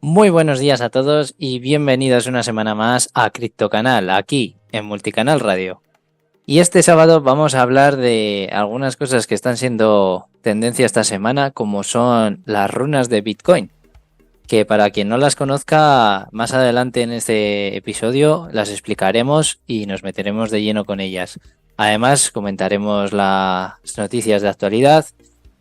Muy buenos días a todos y bienvenidos una semana más a CriptoCanal, aquí en Multicanal Radio. Y este sábado vamos a hablar de algunas cosas que están siendo tendencia esta semana, como son las runas de Bitcoin, que para quien no las conozca, más adelante en este episodio las explicaremos y nos meteremos de lleno con ellas. Además, comentaremos las noticias de actualidad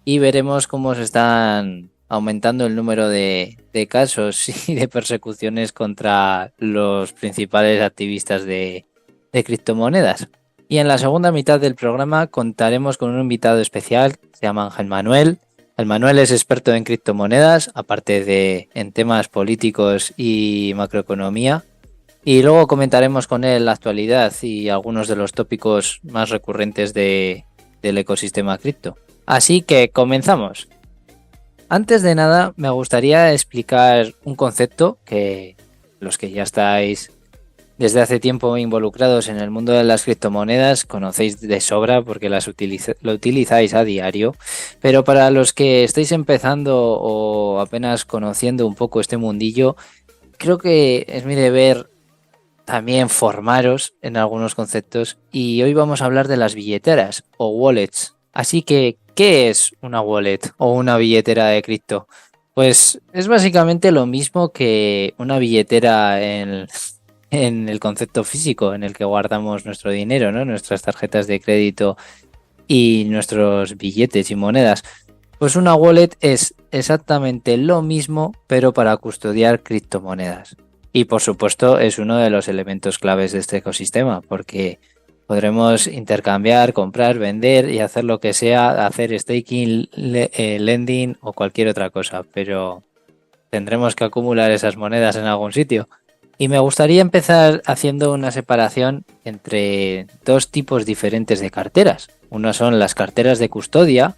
y veremos cómo se están aumentando el número de casos y de persecuciones contra los principales activistas de criptomonedas. Y en la segunda mitad del programa contaremos con un invitado especial, se llama Ángel Manuel. El Manuel es experto en criptomonedas, aparte de en temas políticos y macroeconomía. Y luego comentaremos con él la actualidad y algunos de los tópicos más recurrentes del ecosistema cripto. Así que comenzamos. Antes de nada, me gustaría explicar un concepto que los que ya estáis desde hace tiempo involucrados en el mundo de las criptomonedas conocéis de sobra porque lo utilizáis a diario, pero para los que estáis empezando o apenas conociendo un poco este mundillo, creo que es mi deber también formaros en algunos conceptos y hoy vamos a hablar de las billeteras o wallets. Así que, ¿qué es una wallet o una billetera de cripto? Pues es básicamente lo mismo que una billetera en el concepto físico en el que guardamos nuestro dinero, ¿no? Nuestras tarjetas de crédito y nuestros billetes y monedas. Pues una wallet es exactamente lo mismo, pero para custodiar criptomonedas. Y por supuesto es uno de los elementos claves de este ecosistema, porque podremos intercambiar, comprar, vender y hacer lo que sea, hacer staking, lending o cualquier otra cosa, pero tendremos que acumular esas monedas en algún sitio. Y me gustaría empezar haciendo una separación entre dos tipos diferentes de carteras. Una son las carteras de custodia,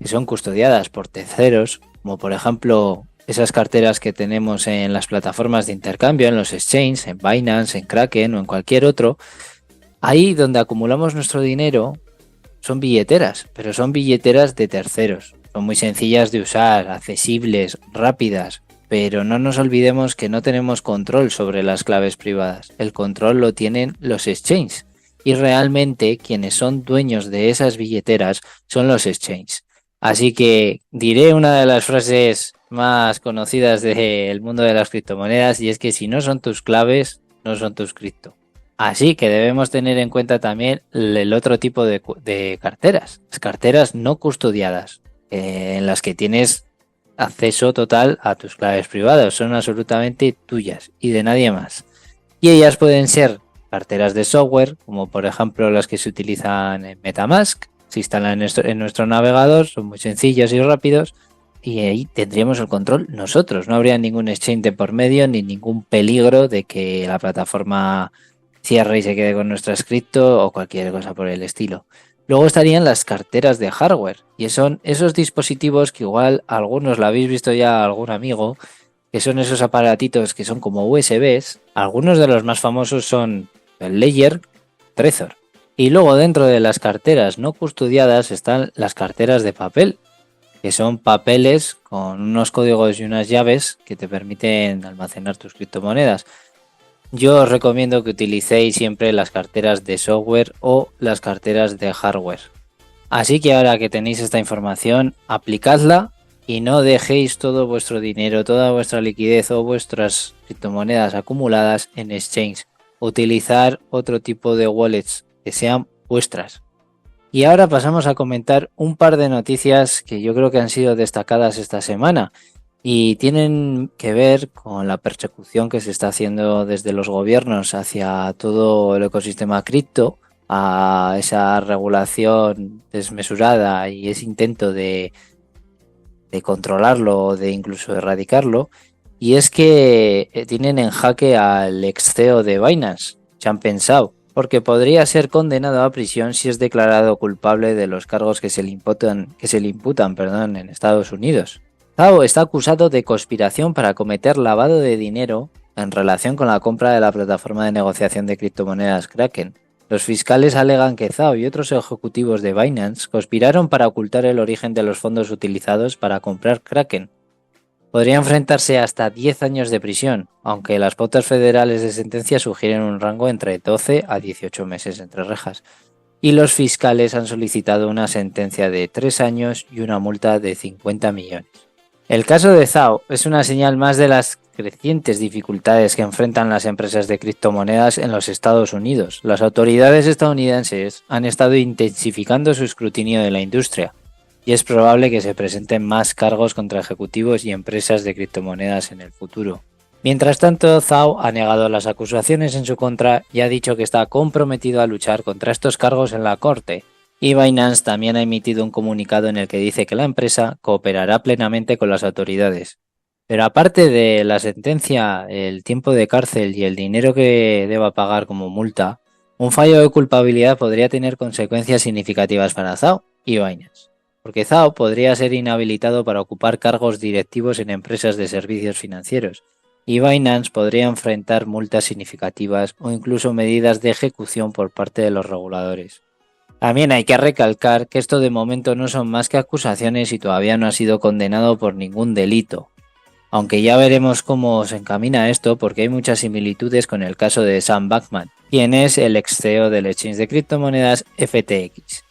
que son custodiadas por terceros, como por ejemplo esas carteras que tenemos en las plataformas de intercambio, en los exchanges, en Binance, en Kraken o en cualquier otro. Ahí donde acumulamos nuestro dinero son billeteras, pero son billeteras de terceros. Son muy sencillas de usar, accesibles, rápidas, pero no nos olvidemos que no tenemos control sobre las claves privadas. El control lo tienen los exchanges y realmente quienes son dueños de esas billeteras son los exchanges. Así que diré una de las frases más conocidas del mundo de las criptomonedas y es que si no son tus claves, no son tus cripto. Así que debemos tener en cuenta también el otro tipo de carteras, las carteras no custodiadas, en las que tienes acceso total a tus claves privadas, son absolutamente tuyas y de nadie más. Y ellas pueden ser carteras de software, como por ejemplo las que se utilizan en MetaMask, se instalan en nuestro navegador, son muy sencillos y rápidos, y ahí tendríamos el control nosotros, no habría ningún exchange de por medio ni ningún peligro de que la plataforma cierre y se quede con nuestro cripto o cualquier cosa por el estilo. Luego estarían las carteras de hardware, y son esos dispositivos que igual algunos lo habéis visto ya a algún amigo, que son esos aparatitos que son como USBs. Algunos de los más famosos son el Ledger, Trezor. Y luego dentro de las carteras no custodiadas están las carteras de papel, que son papeles con unos códigos y unas llaves que te permiten almacenar tus criptomonedas. Yo os recomiendo que utilicéis siempre las carteras de software o las carteras de hardware. Así que ahora que tenéis esta información, aplicadla y no dejéis todo vuestro dinero, toda vuestra liquidez o vuestras criptomonedas acumuladas en exchange. Utilizar otro tipo de wallets que sean vuestras. Y ahora pasamos a comentar un par de noticias que yo creo que han sido destacadas esta semana y tienen que ver con la persecución que se está haciendo desde los gobiernos hacia todo el ecosistema cripto, a esa regulación desmesurada y ese intento de controlarlo o de incluso erradicarlo. Y es que tienen en jaque al ex CEO de Binance, Changpeng Zhao, porque podría ser condenado a prisión si es declarado culpable de los cargos que se le imputan en Estados Unidos. Zhao está acusado de conspiración para cometer lavado de dinero en relación con la compra de la plataforma de negociación de criptomonedas Kraken. Los fiscales alegan que Zhao y otros ejecutivos de Binance conspiraron para ocultar el origen de los fondos utilizados para comprar Kraken. Podría enfrentarse hasta 10 años de prisión, aunque las pautas federales de sentencia sugieren un rango entre 12 a 18 meses entre rejas, y los fiscales han solicitado una sentencia de 3 años y una multa de 50 millones. El caso de Zhao es una señal más de las crecientes dificultades que enfrentan las empresas de criptomonedas en los Estados Unidos. Las autoridades estadounidenses han estado intensificando su escrutinio de la industria, y es probable que se presenten más cargos contra ejecutivos y empresas de criptomonedas en el futuro. Mientras tanto, Zhao ha negado las acusaciones en su contra y ha dicho que está comprometido a luchar contra estos cargos en la corte. Y Binance también ha emitido un comunicado en el que dice que la empresa cooperará plenamente con las autoridades. Pero aparte de la sentencia, el tiempo de cárcel y el dinero que deba pagar como multa, un fallo de culpabilidad podría tener consecuencias significativas para Zhao y Binance, porque Zhao podría ser inhabilitado para ocupar cargos directivos en empresas de servicios financieros, y Binance podría enfrentar multas significativas o incluso medidas de ejecución por parte de los reguladores. También hay que recalcar que esto de momento no son más que acusaciones y todavía no ha sido condenado por ningún delito. Aunque ya veremos cómo se encamina esto porque hay muchas similitudes con el caso de Sam Bankman, quien es el ex CEO del exchange de criptomonedas FTX.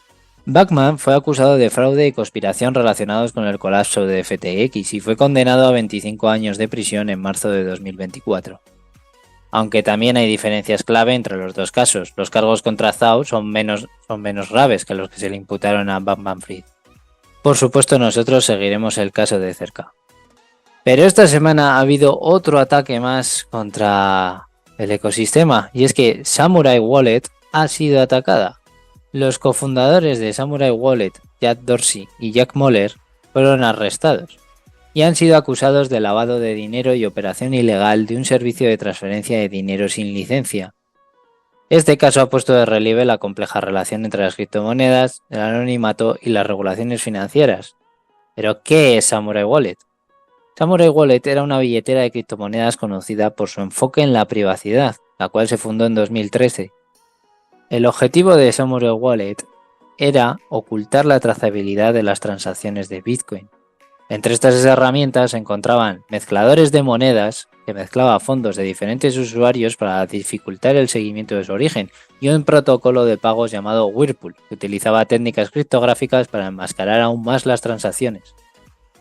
Bankman fue acusado de fraude y conspiración relacionados con el colapso de FTX y fue condenado a 25 años de prisión en marzo de 2024. Aunque también hay diferencias clave entre los dos casos. Los cargos contra Zhao son menos graves que los que se le imputaron a Bankman-Fried. Por supuesto, nosotros seguiremos el caso de cerca. Pero esta semana ha habido otro ataque más contra el ecosistema, y es que Samurai Wallet ha sido atacada. Los cofundadores de Samurai Wallet, Jack Dorsey y Jack Mallers, fueron arrestados y han sido acusados de lavado de dinero y operación ilegal de un servicio de transferencia de dinero sin licencia. Este caso ha puesto de relieve la compleja relación entre las criptomonedas, el anonimato y las regulaciones financieras. ¿Pero qué es Samurai Wallet? Samurai Wallet era una billetera de criptomonedas conocida por su enfoque en la privacidad, la cual se fundó en 2013. El objetivo de Samurai Wallet era ocultar la trazabilidad de las transacciones de Bitcoin. Entre estas herramientas se encontraban mezcladores de monedas, que mezclaba fondos de diferentes usuarios para dificultar el seguimiento de su origen, y un protocolo de pagos llamado Whirlpool, que utilizaba técnicas criptográficas para enmascarar aún más las transacciones.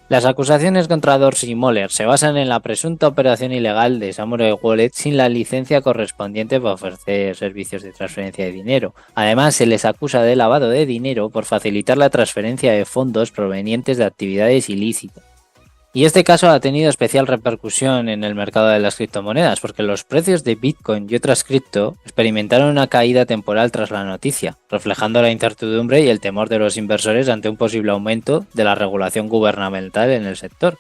Las acusaciones contra Dorsey y Mallers se basan en la presunta operación ilegal de Samurai Wallet sin la licencia correspondiente para ofrecer servicios de transferencia de dinero. Además, se les acusa de lavado de dinero por facilitar la transferencia de fondos provenientes de actividades ilícitas. Y este caso ha tenido especial repercusión en el mercado de las criptomonedas, porque los precios de Bitcoin y otras cripto experimentaron una caída temporal tras la noticia, reflejando la incertidumbre y el temor de los inversores ante un posible aumento de la regulación gubernamental en el sector.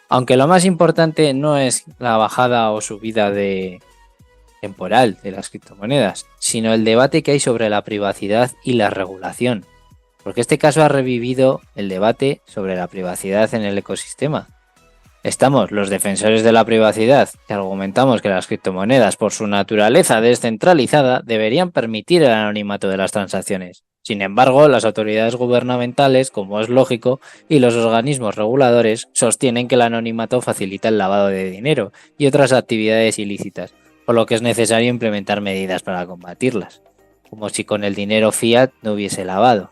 Aunque lo más importante no es la bajada o subida temporal de las criptomonedas, sino el debate que hay sobre la privacidad y la regulación. Porque este caso ha revivido el debate sobre la privacidad en el ecosistema. Estamos los defensores de la privacidad, que argumentamos que las criptomonedas, por su naturaleza descentralizada, deberían permitir el anonimato de las transacciones. Sin embargo, las autoridades gubernamentales, como es lógico, y los organismos reguladores sostienen que el anonimato facilita el lavado de dinero y otras actividades ilícitas, por lo que es necesario implementar medidas para combatirlas, como si con el dinero fiat no hubiese lavado.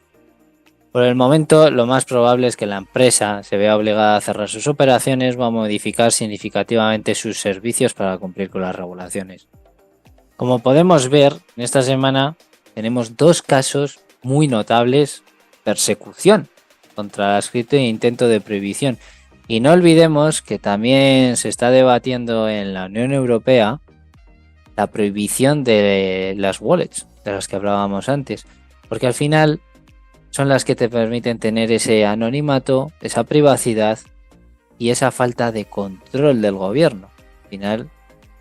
Por el momento, lo más probable es que la empresa se vea obligada a cerrar sus operaciones o a modificar significativamente sus servicios para cumplir con las regulaciones. Como podemos ver, en esta semana tenemos dos casos muy notables de persecución contra las cripto e intento de prohibición. Y no olvidemos que también se está debatiendo en la Unión Europea la prohibición de las wallets, de las que hablábamos antes, porque al final son las que te permiten tener ese anonimato, esa privacidad y esa falta de control del gobierno. Al final,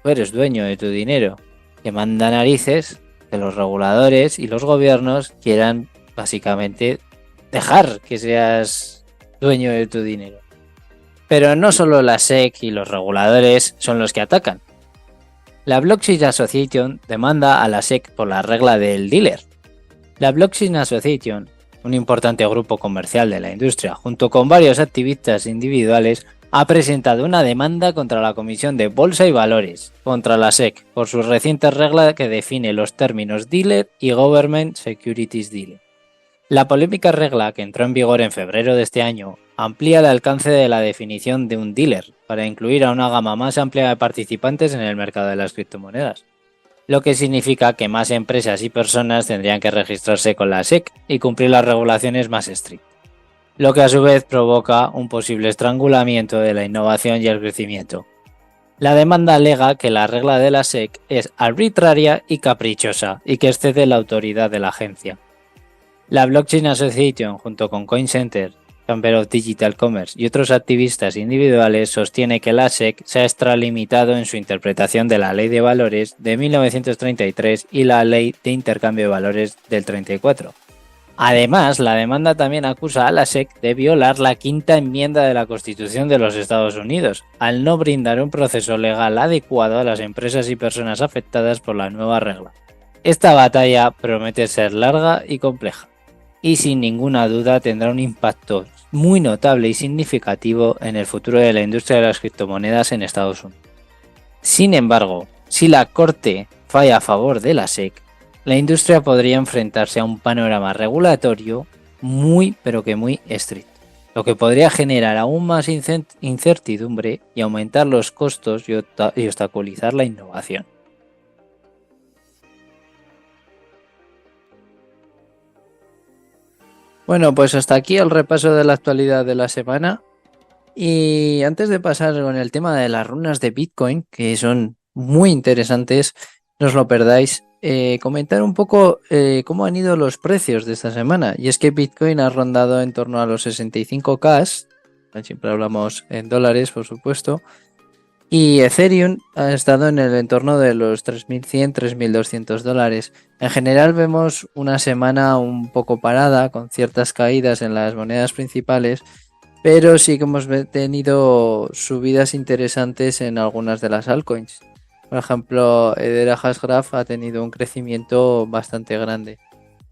tú eres dueño de tu dinero, que manda narices que los reguladores y los gobiernos quieran básicamente dejar que seas dueño de tu dinero. Pero no solo la SEC y los reguladores son los que atacan. La Blockchain Association demanda a la SEC por la regla del dealer. La Blockchain Association, un importante grupo comercial de la industria, junto con varios activistas individuales, ha presentado una demanda contra la Comisión de Bolsa y Valores, contra la SEC, por su reciente regla que define los términos dealer y government securities dealer. La polémica regla, que entró en vigor en febrero de este año, amplía el alcance de la definición de un dealer para incluir a una gama más amplia de participantes en el mercado de las criptomonedas, lo que significa que más empresas y personas tendrían que registrarse con la SEC y cumplir las regulaciones más estrictas, lo que a su vez provoca un posible estrangulamiento de la innovación y el crecimiento. La demanda alega que la regla de la SEC es arbitraria y caprichosa y que excede la autoridad de la agencia. La Blockchain Association, junto con CoinCenter, Chamber of Digital Commerce y otros activistas individuales, sostiene que la SEC se ha extralimitado en su interpretación de la Ley de Valores de 1933 y la Ley de Intercambio de Valores del 34. Además, la demanda también acusa a la SEC de violar la quinta enmienda de la Constitución de los Estados Unidos, al no brindar un proceso legal adecuado a las empresas y personas afectadas por la nueva regla. Esta batalla promete ser larga y compleja, y sin ninguna duda tendrá un impacto muy notable y significativo en el futuro de la industria de las criptomonedas en Estados Unidos. Sin embargo, si la Corte falla a favor de la SEC, la industria podría enfrentarse a un panorama regulatorio muy estricto, lo que podría generar aún más incertidumbre y aumentar los costos y obstaculizar la innovación. Bueno, pues hasta aquí el repaso de la actualidad de la semana. Y antes de pasar con el tema de las runas de Bitcoin, que son muy interesantes, no os lo perdáis, comentar un poco cómo han ido los precios de esta semana. Y es que Bitcoin ha rondado en torno a los 65K, siempre hablamos en dólares, por supuesto, y Ethereum ha estado en el entorno de los 3.100-3.200 dólares. En general vemos una semana un poco parada, con ciertas caídas en las monedas principales, pero sí que hemos tenido subidas interesantes en algunas de las altcoins. Por ejemplo, Hedera Hashgraph ha tenido un crecimiento bastante grande.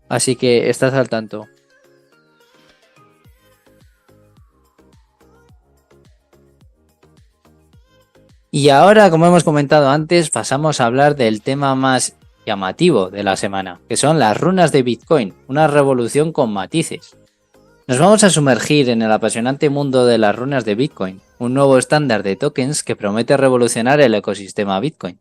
Así que estás al tanto. Y ahora, como hemos comentado antes, pasamos a hablar del tema más llamativo de la semana, que son las runas de Bitcoin, una revolución con matices. Nos vamos a sumergir en el apasionante mundo de las runas de Bitcoin, un nuevo estándar de tokens que promete revolucionar el ecosistema Bitcoin.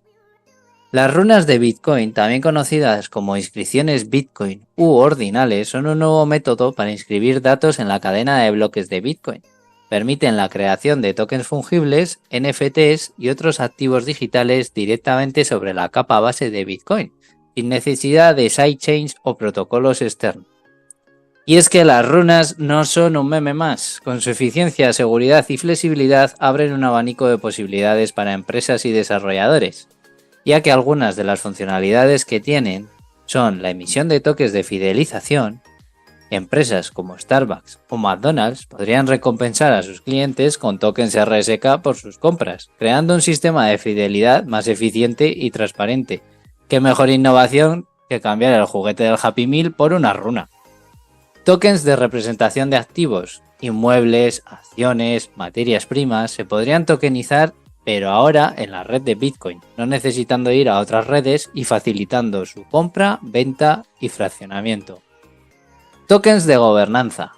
Las runas de Bitcoin, también conocidas como inscripciones Bitcoin u ordinales, son un nuevo método para inscribir datos en la cadena de bloques de Bitcoin. Permiten la creación de tokens fungibles, NFTs y otros activos digitales directamente sobre la capa base de Bitcoin, sin necesidad de sidechains o protocolos externos. Y es que las runas no son un meme más. Con su eficiencia, seguridad y flexibilidad abren un abanico de posibilidades para empresas y desarrolladores, ya que algunas de las funcionalidades que tienen son la emisión de tokens de fidelización. Empresas como Starbucks o McDonald's podrían recompensar a sus clientes con tokens RSK por sus compras, creando un sistema de fidelidad más eficiente y transparente. ¿Qué mejor innovación que cambiar el juguete del Happy Meal por una runa? Tokens de representación de activos, inmuebles, acciones, materias primas se podrían tokenizar, pero ahora en la red de Bitcoin, no necesitando ir a otras redes y facilitando su compra, venta y fraccionamiento. Tokens de gobernanza,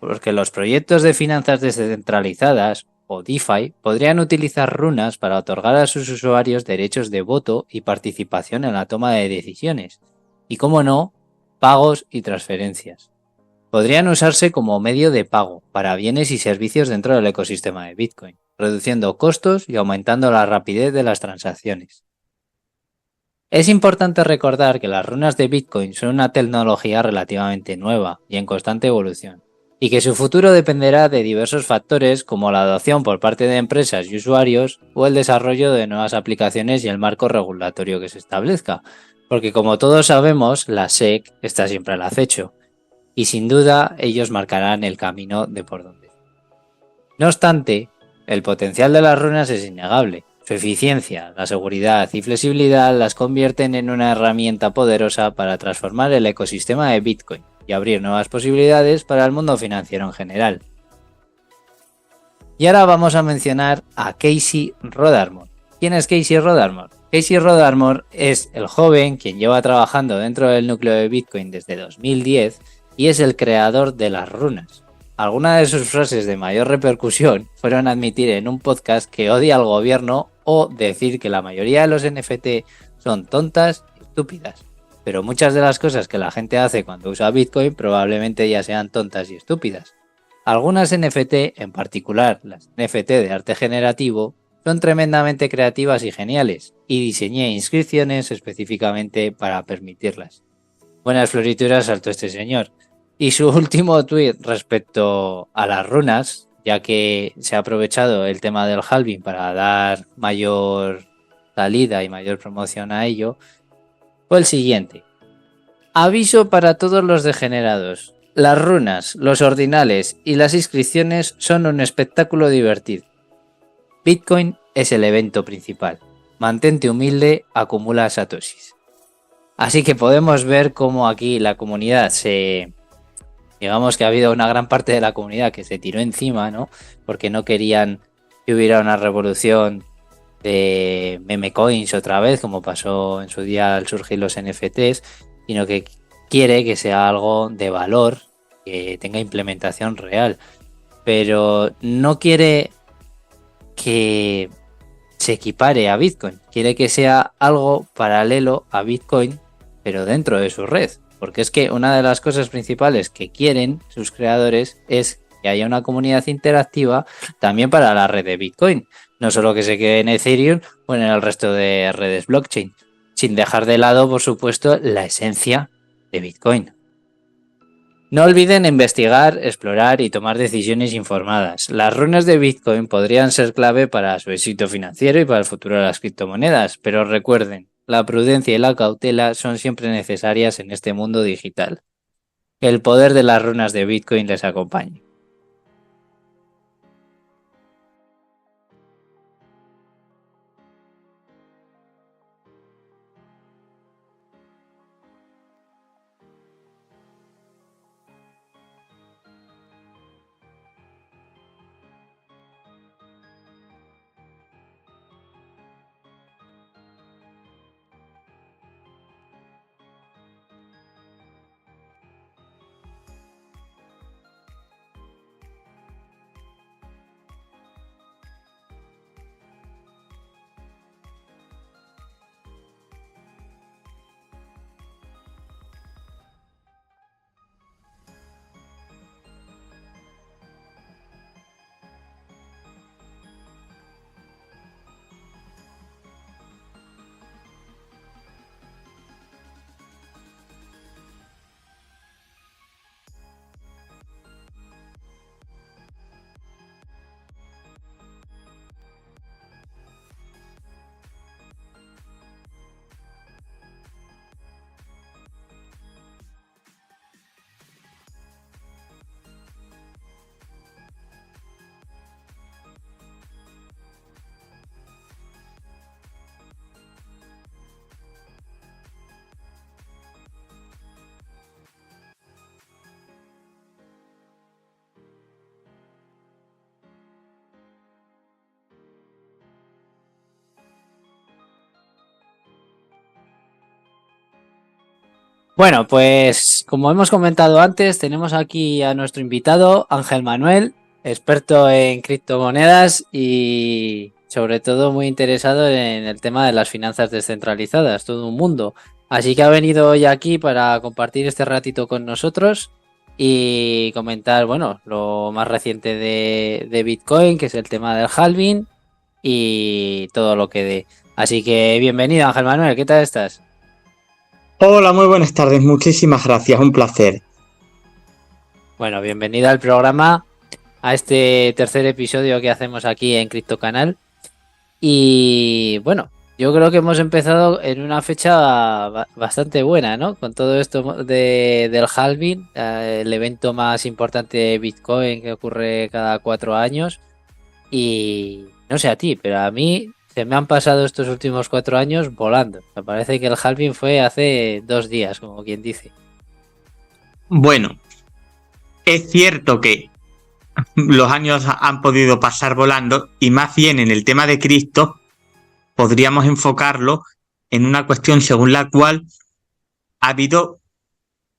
porque los proyectos de finanzas descentralizadas o DeFi podrían utilizar runas para otorgar a sus usuarios derechos de voto y participación en la toma de decisiones, y como no, pagos y transferencias. Podrían usarse como medio de pago para bienes y servicios dentro del ecosistema de Bitcoin, reduciendo costos y aumentando la rapidez de las transacciones. Es importante recordar que las runas de Bitcoin son una tecnología relativamente nueva y en constante evolución, y que su futuro dependerá de diversos factores como la adopción por parte de empresas y usuarios o el desarrollo de nuevas aplicaciones y el marco regulatorio que se establezca, porque como todos sabemos, la SEC está siempre al acecho, y sin duda ellos marcarán el camino de por dónde. No obstante, el potencial de las runas es innegable. Su eficiencia, la seguridad y flexibilidad las convierten en una herramienta poderosa para transformar el ecosistema de Bitcoin y abrir nuevas posibilidades para el mundo financiero en general. Y ahora vamos a mencionar a Casey Rodarmor. ¿Quién es Casey Rodarmor? Casey Rodarmor es el joven quien lleva trabajando dentro del núcleo de Bitcoin desde 2010 y es el creador de las runas. Algunas de sus frases de mayor repercusión fueron admitir en un podcast que odia al gobierno o decir que la mayoría de los NFT son tontas y estúpidas. Pero muchas de las cosas que la gente hace cuando usa Bitcoin probablemente ya sean tontas y estúpidas. Algunas NFT, en particular las NFT de arte generativo, son tremendamente creativas y geniales, y diseñé inscripciones específicamente para permitirlas. Buenas florituras saltó este señor. Y su último tweet respecto a las runas, ya que se ha aprovechado el tema del halving para dar mayor salida y mayor promoción a ello, fue el siguiente. Aviso para todos los degenerados. Las runas, los ordinales y las inscripciones son un espectáculo divertido. Bitcoin es el evento principal. Mantente humilde, acumula satoshis. Así que podemos ver cómo aquí la comunidad digamos que ha habido una gran parte de la comunidad que se tiró encima, ¿no? Porque no querían que hubiera una revolución de meme coins otra vez, como pasó en su día al surgir los NFTs, sino que quiere que sea algo de valor, que tenga implementación real, pero no quiere que se equipare a Bitcoin, quiere que sea algo paralelo a Bitcoin, pero dentro de su red, porque es que una de las cosas principales que quieren sus creadores es que haya una comunidad interactiva también para la red de Bitcoin, no solo que se quede en Ethereum o en el resto de redes blockchain, sin dejar de lado, por supuesto, la esencia de Bitcoin. No olviden investigar, explorar y tomar decisiones informadas. Las runas de Bitcoin podrían ser clave para su éxito financiero y para el futuro de las criptomonedas, pero recuerden, la prudencia y la cautela son siempre necesarias en este mundo digital. Que el poder de las runas de Bitcoin les acompañe. Bueno, pues como hemos comentado antes, tenemos aquí a nuestro invitado Ángel Manuel, experto en criptomonedas y sobre todo muy interesado en el tema de las finanzas descentralizadas, todo un mundo. Así que ha venido hoy aquí para compartir este ratito con nosotros y comentar, bueno, lo más reciente de Bitcoin, que es el tema del halving y todo lo que dé. Así que bienvenido Ángel Manuel, ¿qué tal estás? Hola, muy buenas tardes, muchísimas gracias, un placer. Bueno, bienvenido al programa, a este tercer episodio que hacemos aquí en Crypto Canal. Y bueno, yo creo que hemos empezado en una fecha bastante buena, ¿no? Con todo esto del halving, el evento más importante de Bitcoin que ocurre cada 4 años. Y no sé a ti, pero a mí se me han pasado estos últimos 4 años volando. Me parece que el halving fue hace 2 días, como quien dice. Bueno, es cierto que los años han podido pasar volando y más bien en el tema de Cristo podríamos enfocarlo en una cuestión según la cual ha habido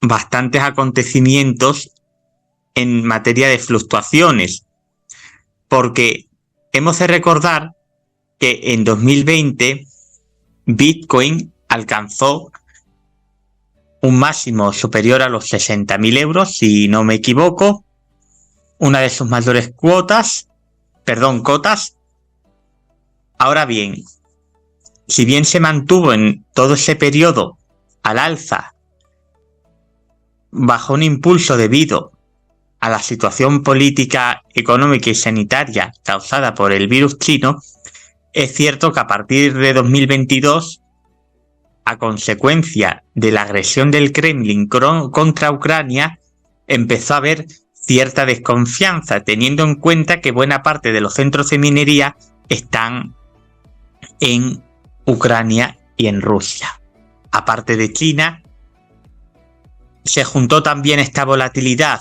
bastantes acontecimientos en materia de fluctuaciones, porque hemos de recordar que en 2020 Bitcoin alcanzó un máximo superior a los 60.000 euros, si no me equivoco, una de sus mayores cotas. Ahora bien, si bien se mantuvo en todo ese periodo al alza bajo un impulso debido a la situación política, económica y sanitaria causada por el virus chino, es cierto que a partir de 2022, a consecuencia de la agresión del Kremlin contra Ucrania, empezó a haber cierta desconfianza, teniendo en cuenta que buena parte de los centros de minería están en Ucrania y en Rusia. Aparte de China, se juntó también esta volatilidad,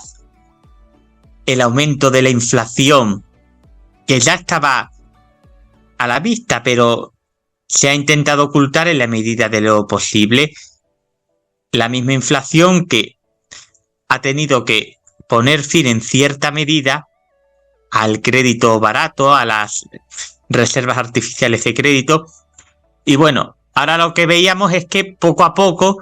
el aumento de la inflación, que ya estaba a la vista, pero se ha intentado ocultar en la medida de lo posible. La misma inflación que ha tenido que poner fin en cierta medida al crédito barato, a las reservas artificiales de crédito. Y bueno, ahora lo que veíamos es que poco a poco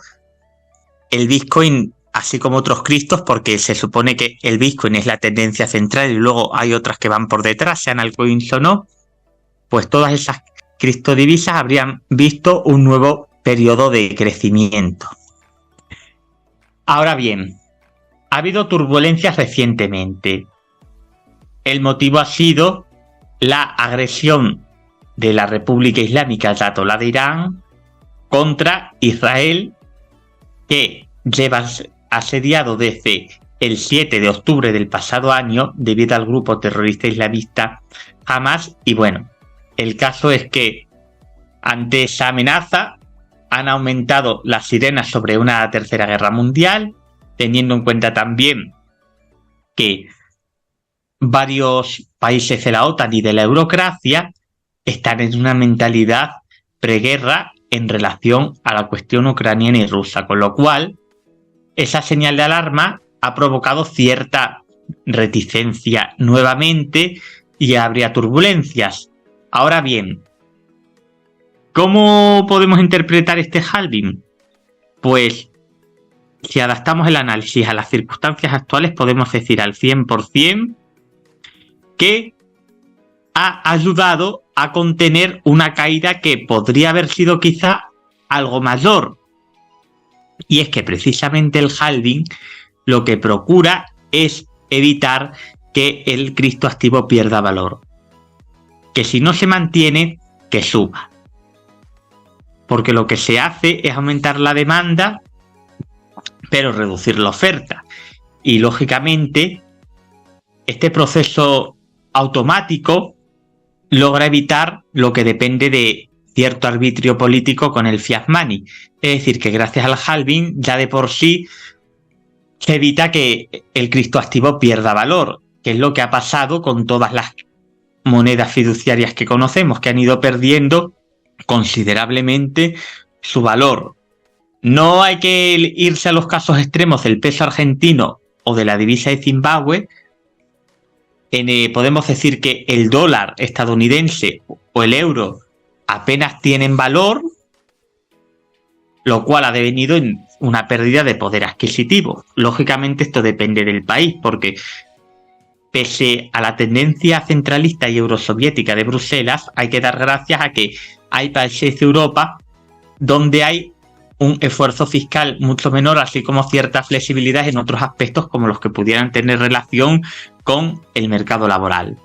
el Bitcoin, así como otros criptos, porque se supone que el Bitcoin es la tendencia central y luego hay otras que van por detrás, sean altcoins o no, pues todas esas criptodivisas habrían visto un nuevo periodo de crecimiento. Ahora bien, ha habido turbulencias recientemente. El motivo ha sido la agresión de la República Islámica Ayatolá de Irán contra Israel, que lleva asediado desde el 7 de octubre del pasado año debido al grupo terrorista islamista Hamas. Y bueno, el caso es que ante esa amenaza han aumentado las sirenas sobre una tercera guerra mundial, teniendo en cuenta también que varios países de la OTAN y de la eurocracia están en una mentalidad preguerra en relación a la cuestión ucraniana y rusa, con lo cual esa señal de alarma ha provocado cierta reticencia nuevamente y habría turbulencias. Ahora bien, ¿cómo podemos interpretar este halving? Pues si adaptamos el análisis a las circunstancias actuales, podemos decir al 100% que ha ayudado a contener una caída que podría haber sido quizá algo mayor. Y es que precisamente el halving lo que procura es evitar que el criptoactivo pierda valor. Que si no se mantiene, que suba. Porque lo que se hace es aumentar la demanda, pero reducir la oferta. Y lógicamente, este proceso automático logra evitar lo que depende de cierto arbitrio político con el fiat money. Es decir, que gracias al halving ya de por sí se evita que el criptoactivo pierda valor, que es lo que ha pasado con todas las monedas fiduciarias que conocemos, que han ido perdiendo considerablemente su valor. No hay que irse a los casos extremos del peso argentino o de la divisa de Zimbabue. Podemos decir que el dólar estadounidense o el euro apenas tienen valor, lo cual ha devenido en una pérdida de poder adquisitivo. Lógicamente esto depende del país, porque pese a la tendencia centralista y eurosoviética de Bruselas, hay que dar gracias a que hay países de Europa donde hay un esfuerzo fiscal mucho menor, así como cierta flexibilidad en otros aspectos como los que pudieran tener relación con el mercado laboral.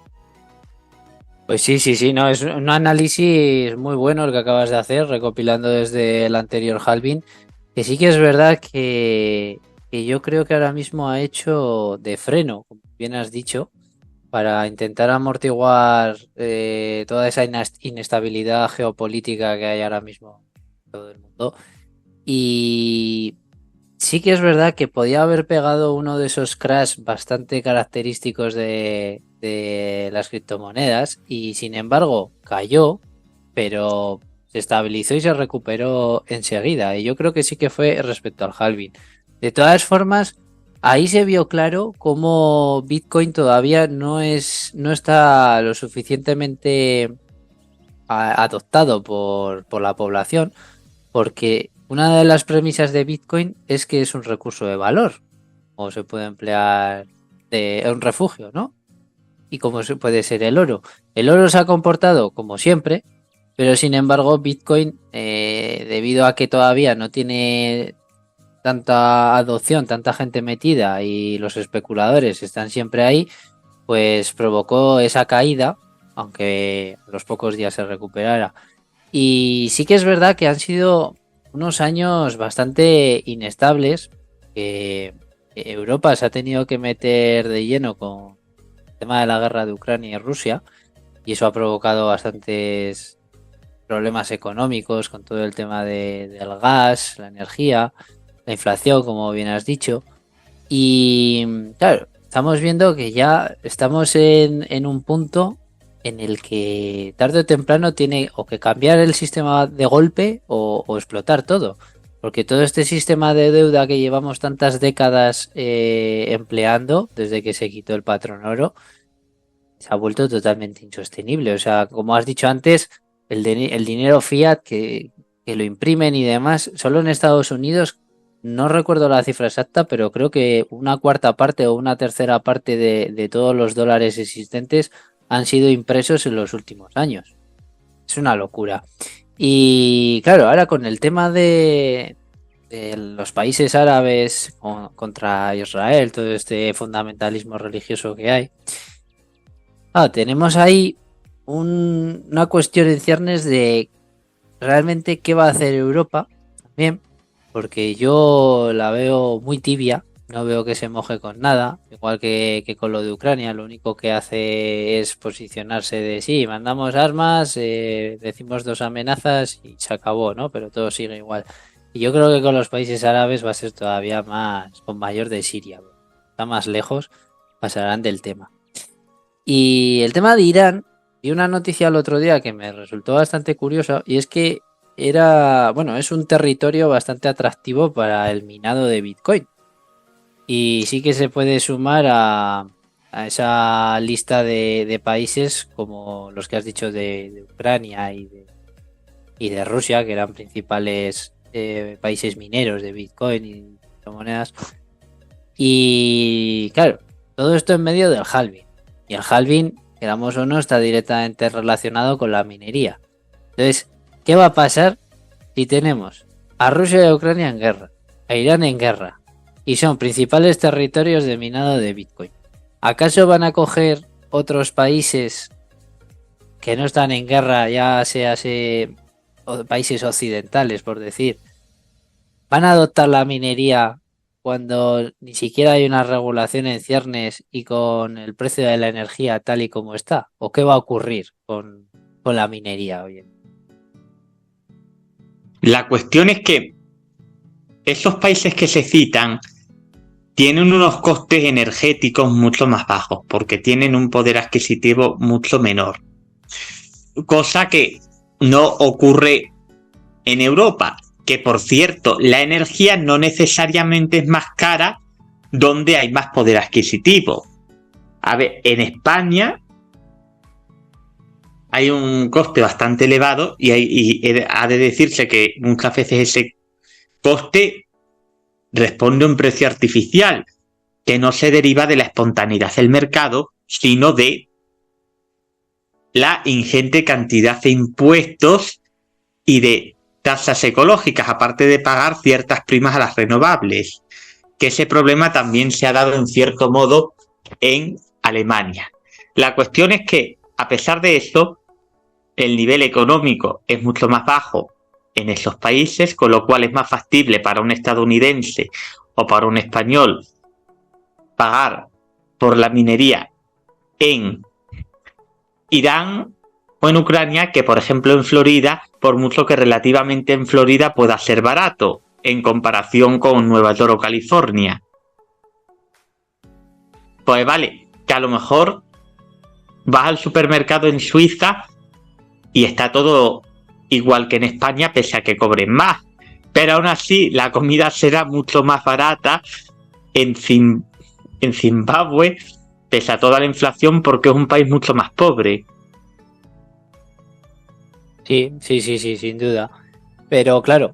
Pues sí, no, es un análisis muy bueno el que acabas de hacer, recopilando desde el anterior halving, que sí que es verdad que yo creo que ahora mismo ha hecho de freno, como bien has dicho, para intentar amortiguar toda esa inestabilidad geopolítica que hay ahora mismo en todo el mundo. Y Sí que es verdad que podía haber pegado uno de esos crash bastante característicos de las criptomonedas y sin embargo cayó, pero se estabilizó y se recuperó enseguida. Y yo creo que sí que fue respecto al halving. De todas formas, ahí se vio claro cómo Bitcoin todavía no está lo suficientemente adoptado por la población, porque una de las premisas de Bitcoin es que es un recurso de valor, o se puede emplear de un refugio, ¿no? Y como puede ser el oro. El oro se ha comportado como siempre, pero sin embargo Bitcoin, debido a que todavía no tiene tanta adopción, tanta gente metida y los especuladores están siempre ahí, pues provocó esa caída, aunque a los pocos días se recuperara. Y sí que es verdad que han sido unos años bastante inestables, que Europa se ha tenido que meter de lleno con el tema de la guerra de Ucrania y Rusia, y eso ha provocado bastantes problemas económicos con todo el tema del gas, la energía, la inflación, como bien has dicho. Y claro, estamos viendo que ya estamos en un punto en el que tarde o temprano tiene o que cambiar el sistema de golpe o explotar todo. Porque todo este sistema de deuda que llevamos tantas décadas empleando desde que se quitó el patrón oro se ha vuelto totalmente insostenible. O sea, como has dicho antes, el dinero fiat que lo imprimen y demás, solo en Estados Unidos, no recuerdo la cifra exacta, pero creo que una cuarta parte o una tercera parte de todos los dólares existentes han sido impresos en los últimos años. Es una locura. Y claro, ahora con el tema de los países árabes contra Israel, todo este fundamentalismo religioso que hay, tenemos ahí una cuestión en ciernes de realmente qué va a hacer Europa también, porque yo la veo muy tibia, no veo que se moje con nada, igual que con lo de Ucrania, lo único que hace es posicionarse de sí, mandamos armas, decimos dos amenazas y se acabó, ¿no? Pero todo sigue igual. Y yo creo que con los países árabes va a ser todavía más, con mayor de Siria, está más lejos, pasarán del tema. Y el tema de Irán, vi una noticia el otro día que me resultó bastante curiosa y es que es un territorio bastante atractivo para el minado de Bitcoin. Y sí que se puede sumar a esa lista de países como los que has dicho de Ucrania y de Rusia, que eran principales países mineros de Bitcoin y de monedas. Y claro, todo esto en medio del halving. Y el halving, queramos o no, está directamente relacionado con la minería. Entonces, ¿qué va a pasar si tenemos a Rusia y a Ucrania en guerra, a Irán en guerra, y son principales territorios de minado de Bitcoin? ¿Acaso van a coger otros países que no están en guerra, ya sea países occidentales, por decir, van a adoptar la minería cuando ni siquiera hay una regulación en ciernes y con el precio de la energía tal y como está? ¿O qué va a ocurrir con la minería hoy en día? La cuestión es que esos países que se citan tienen unos costes energéticos mucho más bajos porque tienen un poder adquisitivo mucho menor. Cosa que no ocurre en Europa, que por cierto, la energía no necesariamente es más cara donde hay más poder adquisitivo. A ver, en España hay un coste bastante elevado y ha de decirse que muchas veces ese coste responde a un precio artificial que no se deriva de la espontaneidad del mercado, sino de la ingente cantidad de impuestos y de tasas ecológicas, aparte de pagar ciertas primas a las renovables, que ese problema también se ha dado en cierto modo en Alemania. La cuestión es que, a pesar de eso, el nivel económico es mucho más bajo en esos países, con lo cual es más factible para un estadounidense o para un español pagar por la minería en Irán o en Ucrania que, por ejemplo, en Florida, por mucho que relativamente en Florida pueda ser barato. en comparación con Nueva York o California. Pues vale, que a lo mejor vas al supermercado en Suiza y está todo igual que en España, pese a que cobren más. Pero aún así, la comida será mucho más barata en Zimbabue, pese a toda la inflación, porque es un país mucho más pobre. Sí, sin duda. Pero claro,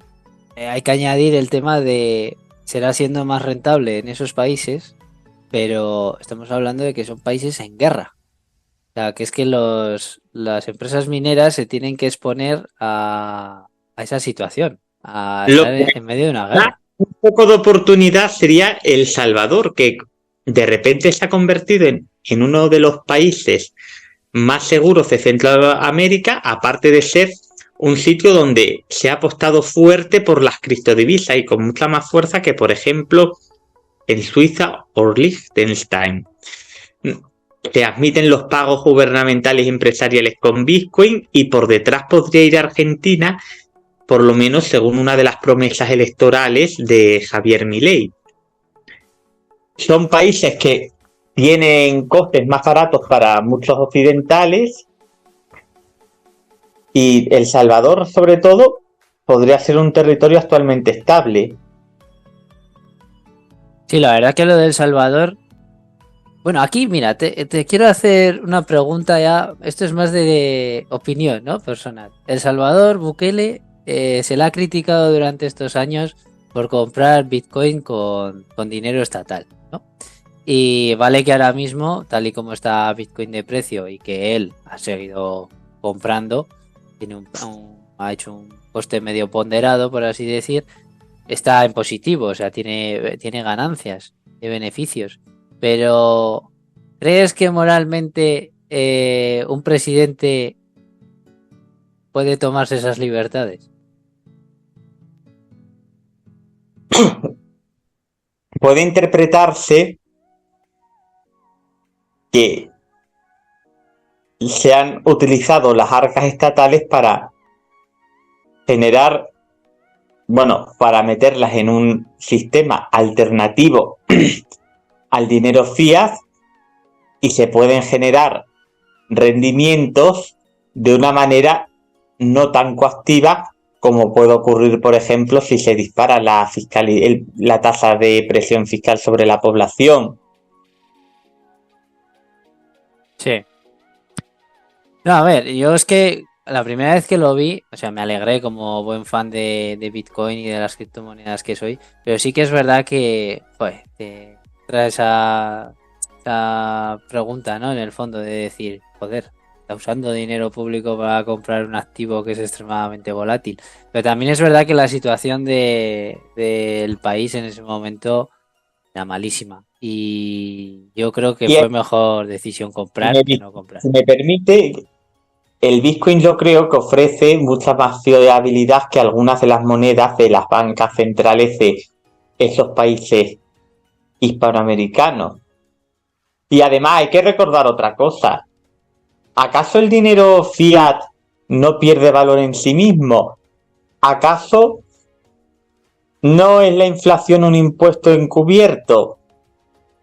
hay que añadir el tema de será siendo más rentable en esos países, pero estamos hablando de que son países en guerra. O sea, que es que las empresas mineras se tienen que exponer a esa situación, a Lo estar que en medio de una da guerra. un poco de oportunidad sería El Salvador, que de repente se ha convertido en uno de los países más seguros de Centroamérica, aparte de ser un sitio donde se ha apostado fuerte por las criptodivisas y con mucha más fuerza que, por ejemplo, en Suiza o Liechtenstein. Se admiten los pagos gubernamentales y empresariales con Bitcoin y por detrás podría ir Argentina, por lo menos según una de las promesas electorales de Javier Milei. Son países que tienen costes más baratos para muchos occidentales y El Salvador, sobre todo, podría ser un territorio actualmente estable. Sí, la verdad que lo del Salvador. Bueno, aquí, mira, te quiero hacer una pregunta ya. Esto es más de opinión, ¿no? Personal. El Salvador, Bukele, se le ha criticado durante estos años por comprar Bitcoin con dinero estatal, ¿no? Y vale que ahora mismo, tal y como está Bitcoin de precio y que él ha seguido comprando, ha hecho un coste medio ponderado, por así decir, está en positivo, o sea, tiene ganancias, de beneficios. Pero, ¿crees que moralmente un presidente puede tomarse esas libertades? Puede interpretarse que se han utilizado las arcas estatales para generar, bueno, para meterlas en un sistema alternativo al dinero fiat y se pueden generar rendimientos de una manera no tan coactiva como puede ocurrir, por ejemplo, si se dispara la tasa de presión fiscal sobre la población. Sí. No, a ver, yo es que la primera vez que lo vi, o sea, me alegré como buen fan de Bitcoin y de las criptomonedas que soy, pero sí que es verdad que, pues, te trae esa pregunta, ¿no? En el fondo de decir, joder, está usando dinero público para comprar un activo que es extremadamente volátil. Pero también es verdad que la situación del país en ese momento era malísima. Y yo creo que Y fue mejor decisión si comprar me, que no comprar. si me permite, el Bitcoin yo creo que ofrece mucha más fiabilidad que algunas de las monedas de las bancas centrales de esos países hispanoamericanos. Y además hay que recordar otra cosa. ¿Acaso el dinero fiat no pierde valor en sí mismo? ¿Acaso no es la inflación un impuesto encubierto?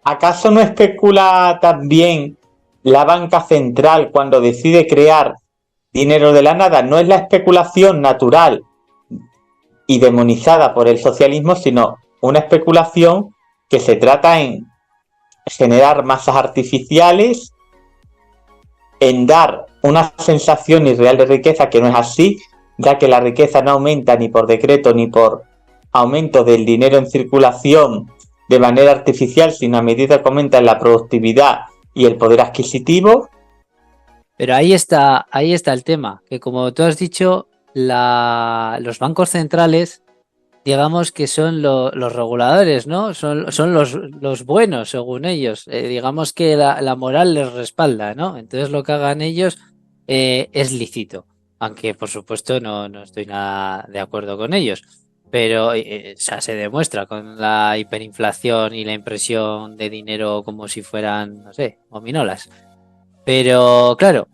¿Acaso no especula también la banca central cuando decide crear dinero de la nada? No es la especulación natural y demonizada por el socialismo, sino una especulación que se trata en generar masas artificiales, en dar una sensación irreal de riqueza que no es así, ya que la riqueza no aumenta ni por decreto ni por aumento del dinero en circulación de manera artificial, sino a medida que aumenta la productividad y el poder adquisitivo. Pero ahí está el tema, que como tú has dicho, los bancos centrales, digamos que son los reguladores, ¿no? Son los buenos, según ellos. Digamos que la moral les respalda, ¿no? Entonces lo que hagan ellos es lícito. Aunque por supuesto no estoy nada de acuerdo con ellos. Pero o sea, se demuestra con la hiperinflación y la impresión de dinero como si fueran, no sé, gominolas. Pero claro,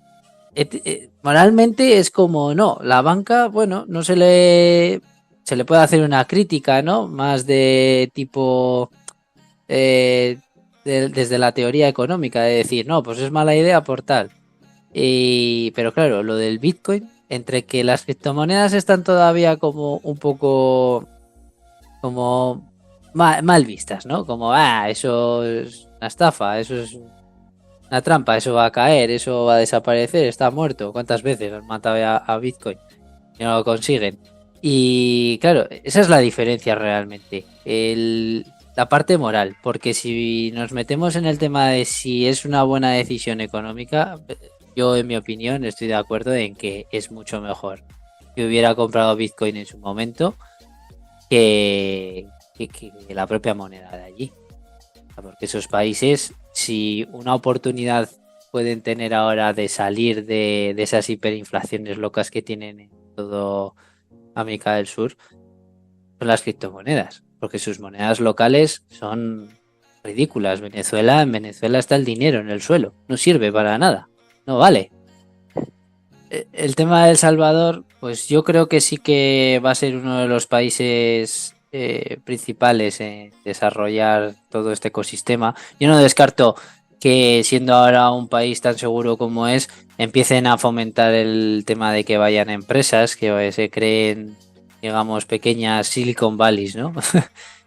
moralmente es como no, la banca, bueno, no se le se le puede hacer una crítica, ¿no? Más de tipo desde la teoría económica, de decir, no, pues es mala idea por tal. Pero claro, lo del Bitcoin, entre que las criptomonedas están todavía como un poco como mal vistas, ¿no? Como, eso es una estafa, eso es una trampa, eso va a caer, eso va a desaparecer, está muerto. ¿Cuántas veces han matado a Bitcoin y no lo consiguen? Y claro, esa es la diferencia realmente. La parte moral, porque si nos metemos en el tema de si es una buena decisión económica, yo en mi opinión estoy de acuerdo en que es mucho mejor que hubiera comprado Bitcoin en su momento que la propia moneda de allí. Porque esos países, si una oportunidad pueden tener ahora de salir de esas hiperinflaciones locas que tienen en todo América del Sur, son las criptomonedas, porque sus monedas locales son ridículas. En Venezuela está el dinero en el suelo, no sirve para nada, no vale. El tema de El Salvador, pues yo creo que sí que va a ser uno de los países principales en desarrollar todo este ecosistema. Yo no descarto que siendo ahora un país tan seguro como es, empiecen a fomentar el tema de que vayan empresas, que se creen, digamos, pequeñas Silicon Valleys, ¿no?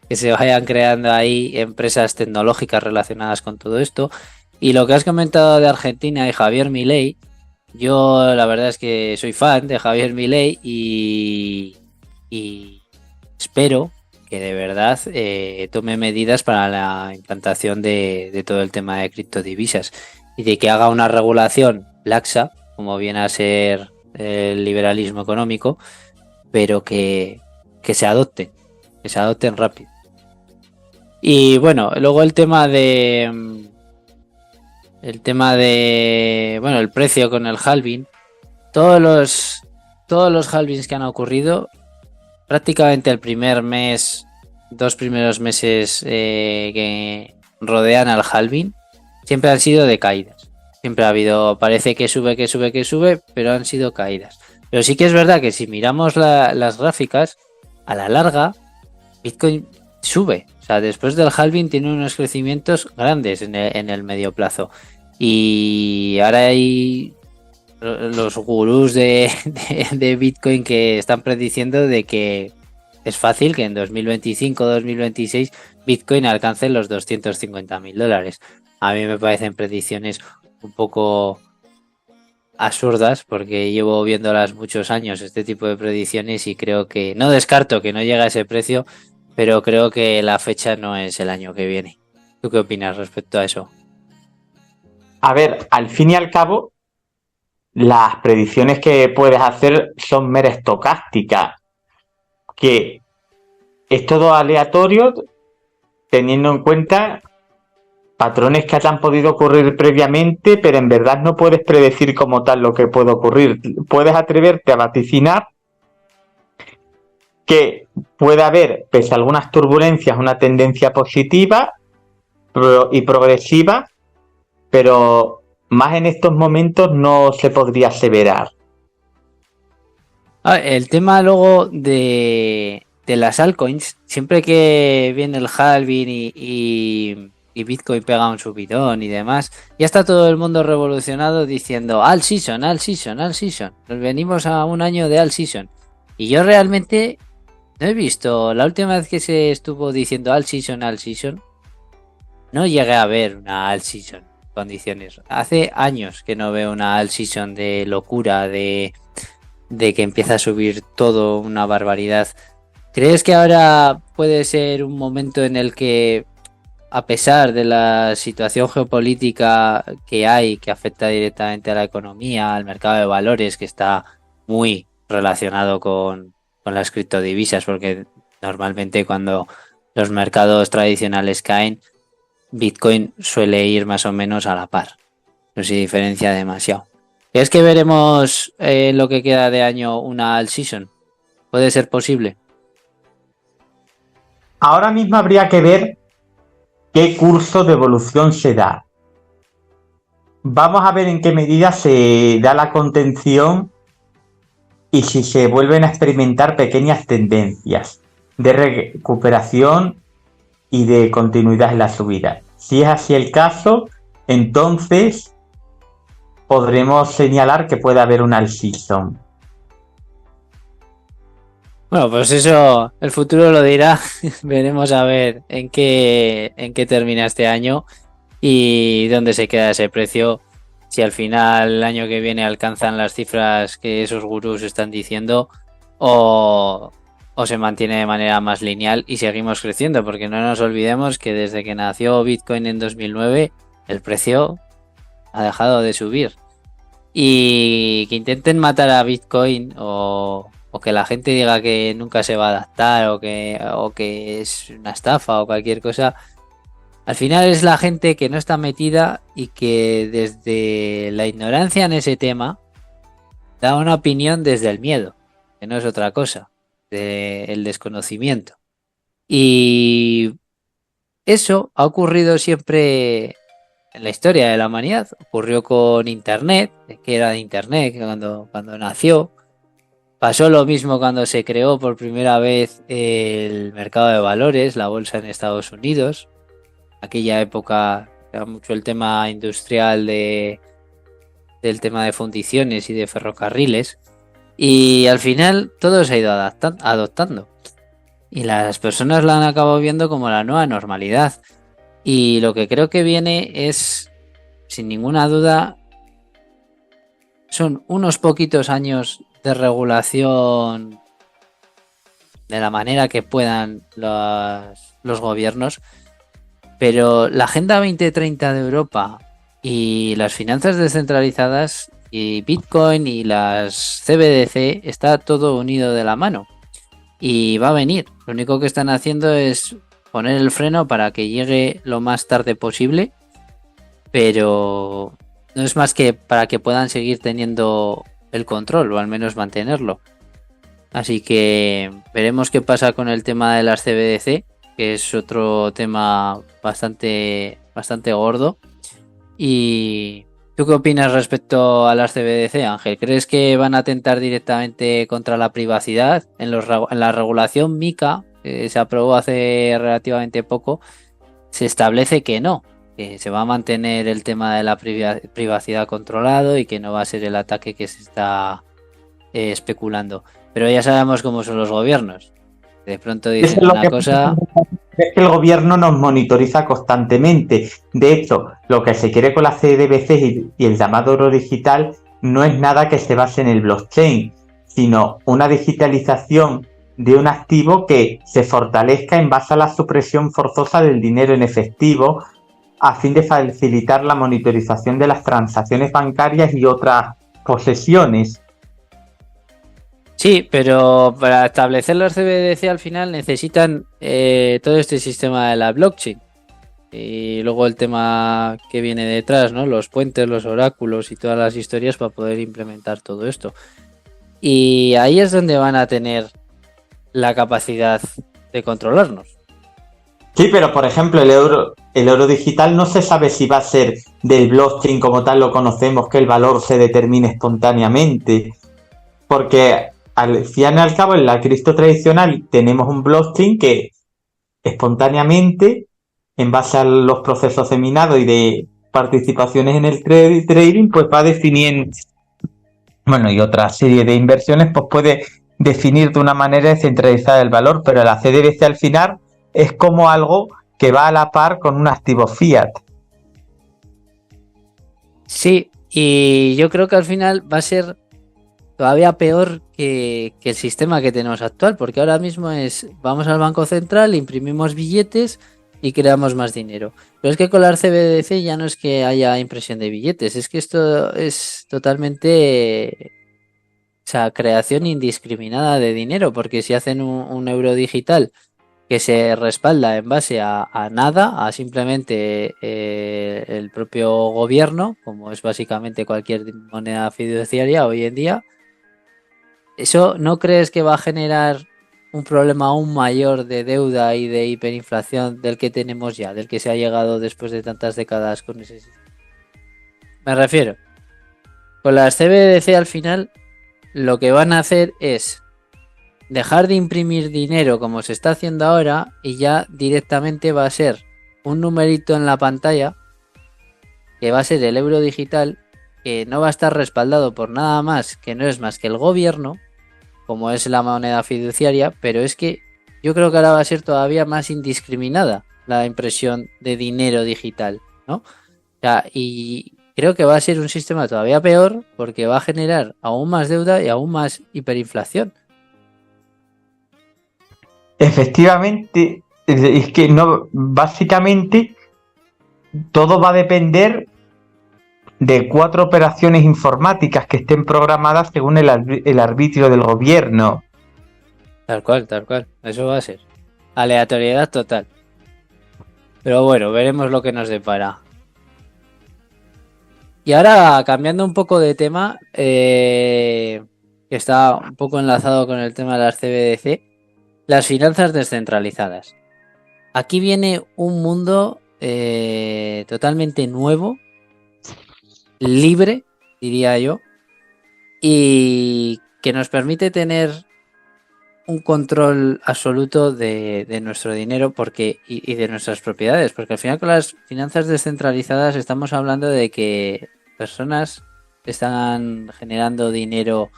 Que se vayan creando ahí empresas tecnológicas relacionadas con todo esto. Y lo que has comentado de Argentina y Javier Milei, yo la verdad es que soy fan de Javier Milei y espero que de verdad tome medidas para la implantación de todo el tema de criptodivisas y de que haga una regulación laxa, como viene a ser el liberalismo económico, pero que se adopten rápido. Y bueno, luego el tema de bueno, el precio con el halving, todos los halvings que han ocurrido, prácticamente el primer mes, 2 primeros meses que rodean al halving, siempre han sido de caídas. Siempre ha habido, parece que sube, pero han sido caídas. Pero sí que es verdad que si miramos las gráficas, a la larga, Bitcoin sube. O sea, después del halving tiene unos crecimientos grandes en el medio plazo. Y ahora hay los gurús de Bitcoin que están prediciendo de que es fácil que en 2025-2026 Bitcoin alcance los $250.000. A mí me parecen predicciones un poco absurdas porque llevo viéndolas muchos años, este tipo de predicciones, y creo que no descarto que no llegue a ese precio, pero creo que la fecha no es el año que viene. ¿Tú qué opinas respecto a eso? A ver, al fin y al cabo, las predicciones que puedes hacer son mera estocástica, que es todo aleatorio teniendo en cuenta patrones que hayan podido ocurrir previamente, pero en verdad no puedes predecir como tal lo que puede ocurrir. Puedes atreverte a vaticinar que puede haber, pese a algunas turbulencias, una tendencia positiva y progresiva, pero más en estos momentos no se podría aseverar. El tema luego de las altcoins, siempre que viene el halving y Bitcoin pega un subidón y demás, ya está todo el mundo revolucionado diciendo all season. Nos venimos a un año de all season. Y yo realmente no he visto, la última vez que se estuvo diciendo all season, no llegué a ver una all season condiciones. Hace años que no veo una all season de locura, de que empieza a subir todo una barbaridad. ¿Crees que ahora puede ser un momento en el que, a pesar de la situación geopolítica que hay, que afecta directamente a la economía, al mercado de valores, que está muy relacionado con las criptodivisas, porque normalmente cuando los mercados tradicionales caen, Bitcoin suele ir más o menos a la par, no se diferencia demasiado? ¿Es que veremos en lo que queda de año una all season? ¿Puede ser posible? Ahora mismo habría que ver qué curso de evolución se da. Vamos a ver en qué medida se da la contención y si se vuelven a experimentar pequeñas tendencias de recuperación y de continuidad en la subida. Si es así el caso, entonces podremos señalar que puede haber una all-season. Bueno, pues eso el futuro lo dirá. Veremos a ver en qué termina este año y dónde se queda ese precio. Si al final el año que viene alcanzan las cifras que esos gurús están diciendo o se mantiene de manera más lineal y seguimos creciendo, porque no nos olvidemos que desde que nació Bitcoin en 2009 el precio ha dejado de subir. Y que intenten matar a Bitcoin o que la gente diga que nunca se va a adaptar o que es una estafa o cualquier cosa. Al final es la gente que no está metida y que desde la ignorancia en ese tema da una opinión desde el miedo, que no es otra cosa, el desconocimiento. Y eso ha ocurrido siempre en la historia de la humanidad. Ocurrió con Internet, que era de Internet cuando nació. Pasó lo mismo cuando se creó por primera vez el mercado de valores, la bolsa en Estados Unidos. Aquella época era mucho el tema industrial del tema de fundiciones y de ferrocarriles. Y al final todo se ha ido adoptando. Y las personas la han acabado viendo como la nueva normalidad. Y lo que creo que viene es, sin ninguna duda, son unos poquitos años de regulación de la manera que puedan los gobiernos, pero la Agenda 2030 de Europa y las finanzas descentralizadas y Bitcoin y las CBDC está todo unido de la mano y va a venir. Lo único que están haciendo es poner el freno para que llegue lo más tarde posible, pero no es más que para que puedan seguir teniendo el control o al menos mantenerlo. Así que veremos qué pasa con el tema de las CBDC, que es otro tema bastante gordo. ¿Y tú qué opinas respecto a las CBDC, Ángel? ¿Crees que van a atentar directamente contra la privacidad? En la regulación MiCA, que se aprobó hace relativamente poco, se establece que no, que se va a mantener el tema de la privacidad controlado y que no va a ser el ataque que se está especulando. Pero ya sabemos cómo son los gobiernos. De pronto dicen una cosa. Es que el gobierno nos monitoriza constantemente. De hecho, lo que se quiere con las CBDC y el llamado oro digital no es nada que se base en el blockchain, sino una digitalización de un activo que se fortalezca en base a la supresión forzosa del dinero en efectivo, a fin de facilitar la monitorización de las transacciones bancarias y otras posesiones. Sí, pero para establecer los CBDC al final necesitan todo este sistema de la blockchain. Y luego el tema que viene detrás, ¿no? Los puentes, los oráculos y todas las historias para poder implementar todo esto. Y ahí es donde van a tener la capacidad de controlarnos. Sí, pero por ejemplo el oro digital no se sabe si va a ser del blockchain como tal lo conocemos, que el valor se determine espontáneamente, porque al fin y al cabo en la cripto tradicional tenemos un blockchain que espontáneamente, en base a los procesos de minado y de participaciones en el trading, pues va definiendo, bueno, y otra serie de inversiones, pues puede definir de una manera descentralizada el valor, pero la CBDC al final es como algo que va a la par con un activo fiat. Sí, y yo creo que al final va a ser todavía peor que el sistema que tenemos actual, porque ahora mismo vamos al Banco Central, imprimimos billetes y creamos más dinero. Pero es que con la CBDC ya no es que haya impresión de billetes, es que esto es totalmente, o sea, creación indiscriminada de dinero, porque si hacen un euro digital que se respalda en base a nada, a simplemente el propio gobierno, como es básicamente cualquier moneda fiduciaria hoy en día, ¿eso no crees que va a generar un problema aún mayor de deuda y de hiperinflación del que tenemos ya, del que se ha llegado después de tantas décadas con ese sistema? Me refiero, con las CBDC al final lo que van a hacer es dejar de imprimir dinero como se está haciendo ahora y ya directamente va a ser un numerito en la pantalla que va a ser el euro digital, que no va a estar respaldado por nada más, que no es más que el gobierno, como es la moneda fiduciaria, pero es que yo creo que ahora va a ser todavía más indiscriminada la impresión de dinero digital, ¿no? O sea, y creo que va a ser un sistema todavía peor porque va a generar aún más deuda y aún más hiperinflación. Efectivamente, es que no, básicamente todo va a depender de 4 operaciones informáticas que estén programadas según el arbitrio del gobierno. Tal cual, eso va a ser. Aleatoriedad total. Pero bueno, veremos lo que nos depara. Y ahora, cambiando un poco de tema, que está un poco enlazado con el tema de las CBDC, las finanzas descentralizadas. Aquí viene un mundo totalmente nuevo, libre, diría yo, y que nos permite tener un control absoluto de nuestro dinero y de nuestras propiedades, porque al final con las finanzas descentralizadas estamos hablando de que personas están generando dinero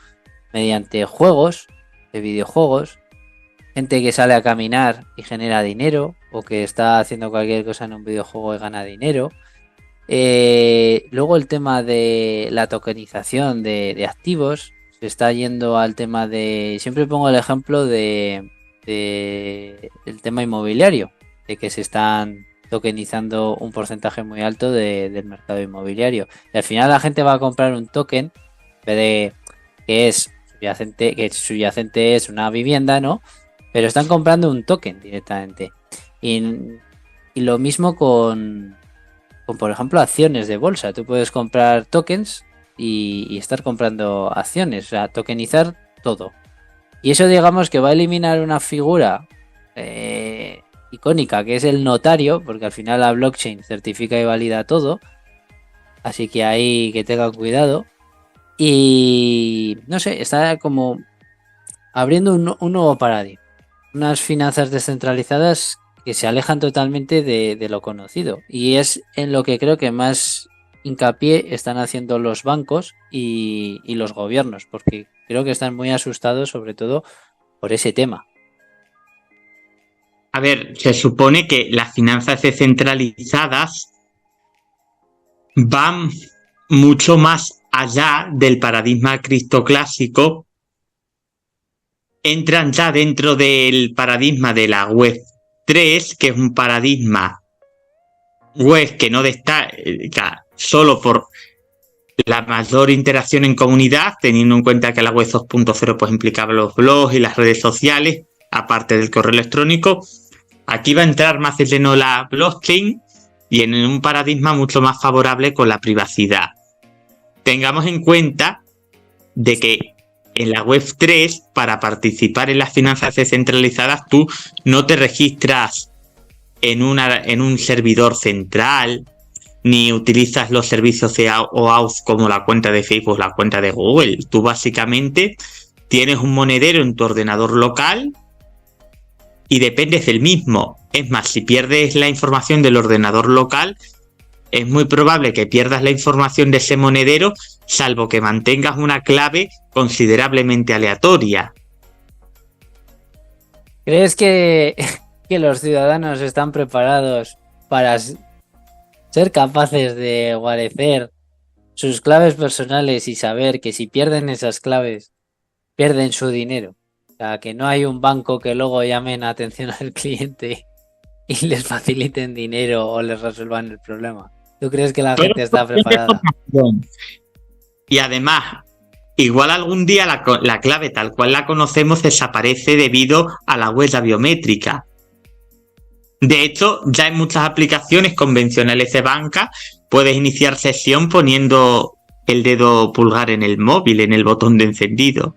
mediante juegos, de videojuegos, gente que sale a caminar y genera dinero, o que está haciendo cualquier cosa en un videojuego y gana dinero. Luego el tema de la tokenización de activos se está yendo al tema de... Siempre pongo el ejemplo de el tema inmobiliario, de que se están tokenizando un porcentaje muy alto del mercado inmobiliario. Y al final la gente va a comprar un token, en vez de que subyacente es una vivienda, ¿no? Pero están comprando un token directamente. Y lo mismo con, por ejemplo, acciones de bolsa. Tú puedes comprar tokens y estar comprando acciones, o sea, tokenizar todo. Y eso, digamos, que va a eliminar una figura icónica, que es el notario, porque al final la blockchain certifica y valida todo. Así que ahí que tengan cuidado. Y no sé, está como abriendo un nuevo paradigma. Unas finanzas descentralizadas que se alejan totalmente de lo conocido. Y es en lo que creo que más hincapié están haciendo los bancos y los gobiernos, porque creo que están muy asustados sobre todo por ese tema. A ver, se supone que las finanzas descentralizadas van mucho más allá del paradigma criptoclásico, entran ya dentro del paradigma de la web 3, que es un paradigma web que no destaca solo por la mayor interacción en comunidad, teniendo en cuenta que la web 2.0 pues implicaba los blogs y las redes sociales, aparte del correo electrónico. Aquí va a entrar más de lleno la blockchain y en un paradigma mucho más favorable con la privacidad. Tengamos en cuenta de que en la web 3, para participar en las finanzas descentralizadas, tú no te registras en un servidor central, ni utilizas los servicios de OAuth como la cuenta de Facebook, la cuenta de Google. Tú básicamente tienes un monedero en tu ordenador local y dependes del mismo. Es más, si pierdes la información del ordenador local, es muy probable que pierdas la información de ese monedero, salvo que mantengas una clave considerablemente aleatoria. ¿Crees que los ciudadanos están preparados para ser capaces de guarecer sus claves personales y saber que si pierden esas claves, pierden su dinero? O sea, que no hay un banco que luego llamen a atención al cliente y les faciliten dinero o les resuelvan el problema. ¿Tú crees que la gente está preparada? Y además, igual algún día la clave tal cual la conocemos desaparece debido a la huella biométrica. De hecho, ya en muchas aplicaciones convencionales de banca puedes iniciar sesión poniendo el dedo pulgar en el móvil, en el botón de encendido.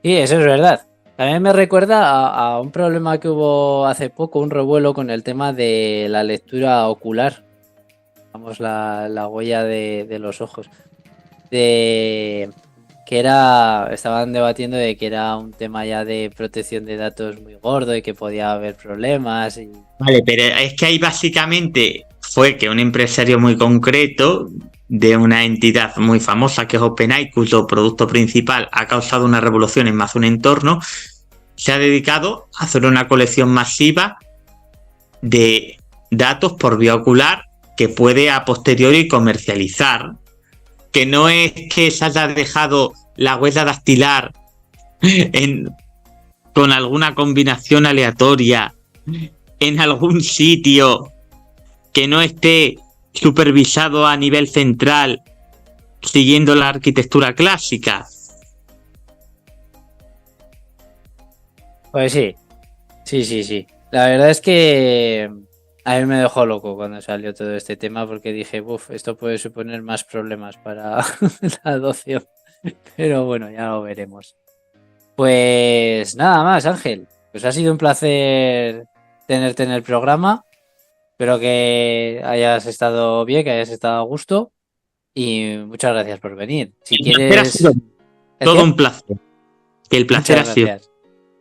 Sí, eso es verdad. También me recuerda a un problema que hubo hace poco, un revuelo con el tema de la lectura ocular. Vamos, la huella de los ojos. que estaban debatiendo de que era un tema ya de protección de datos muy gordo y que podía haber problemas. Vale, pero es que ahí básicamente fue que un empresario muy concreto de una entidad muy famosa que es OpenAI, cuyo producto principal ha causado una revolución en más de un entorno, se ha dedicado a hacer una colección masiva de datos por vía ocular que puede a posteriori comercializar. Que no es que se haya dejado la huella dactilar con alguna combinación aleatoria en algún sitio que no esté supervisado a nivel central siguiendo la arquitectura clásica. Pues sí, sí. La verdad es que a mí me dejó loco cuando salió todo este tema porque dije, uff, esto puede suponer más problemas para la adopción. Pero bueno, ya lo veremos. Pues nada más, Ángel. Pues ha sido un placer tenerte en el programa. Espero que hayas estado bien, que hayas estado a gusto. Y muchas gracias por venir. Si El placer ha sido quieres... ¿El todo qué? un placer. El placer Muchas ha sido. gracias.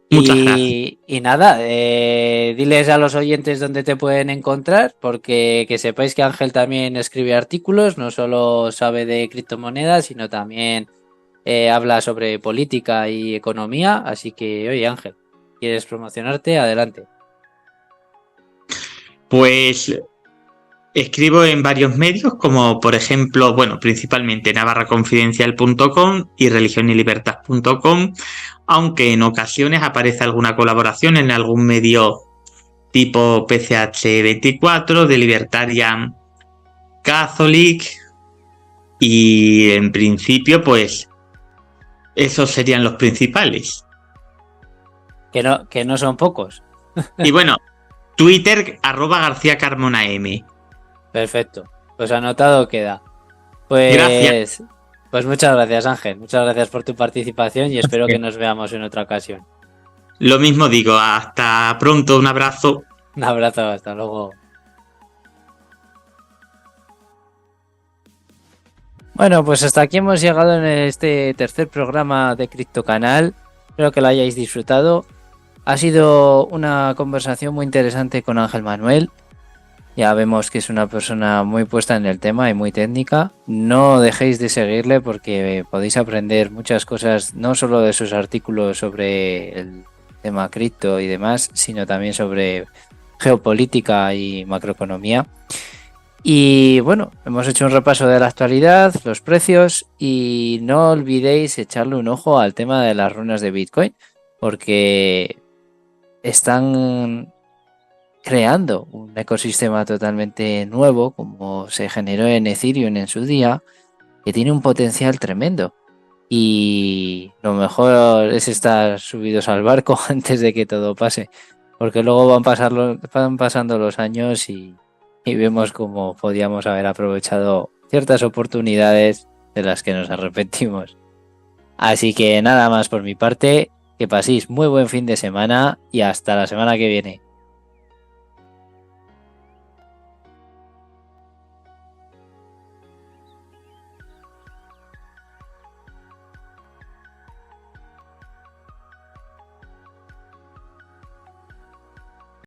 Muchas gracias. Y nada, diles a los oyentes dónde te pueden encontrar, porque que sepáis que Ángel también escribe artículos, no solo sabe de criptomonedas, sino también habla sobre política y economía. Así que, oye Ángel, ¿quieres promocionarte? Adelante. Pues escribo en varios medios, como por ejemplo, bueno, principalmente navarraconfidencial.com y religionilibertad.com, aunque en ocasiones aparece alguna colaboración en algún medio tipo PCH24, de Libertarian Catholic, y en principio, pues esos serían los principales. Que no son pocos. Y bueno, Twitter, @GarcíaCarmonaM. Perfecto. Pues anotado queda. Gracias. Pues muchas gracias, Ángel. Muchas gracias por tu participación y espero que nos veamos en otra ocasión. Lo mismo digo, hasta pronto, un abrazo. Un abrazo, hasta luego. Bueno, pues hasta aquí hemos llegado en este tercer programa de CryptoCanal. Espero que lo hayáis disfrutado. Ha sido una conversación muy interesante con Ángel Manuel. Ya vemos que es una persona muy puesta en el tema y muy técnica. No dejéis de seguirle porque podéis aprender muchas cosas, no solo de sus artículos sobre el tema cripto y demás, sino también sobre geopolítica y macroeconomía. Y bueno, hemos hecho un repaso de la actualidad, los precios y no olvidéis echarle un ojo al tema de las runas de Bitcoin porque están creando un ecosistema totalmente nuevo como se generó en Ethereum en su día, que tiene un potencial tremendo. Y lo mejor es estar subidos al barco antes de que todo pase, porque luego van pasando los años y vemos cómo podíamos haber aprovechado ciertas oportunidades de las que nos arrepentimos. Así que nada más por mi parte, que paséis muy buen fin de semana y hasta la semana que viene.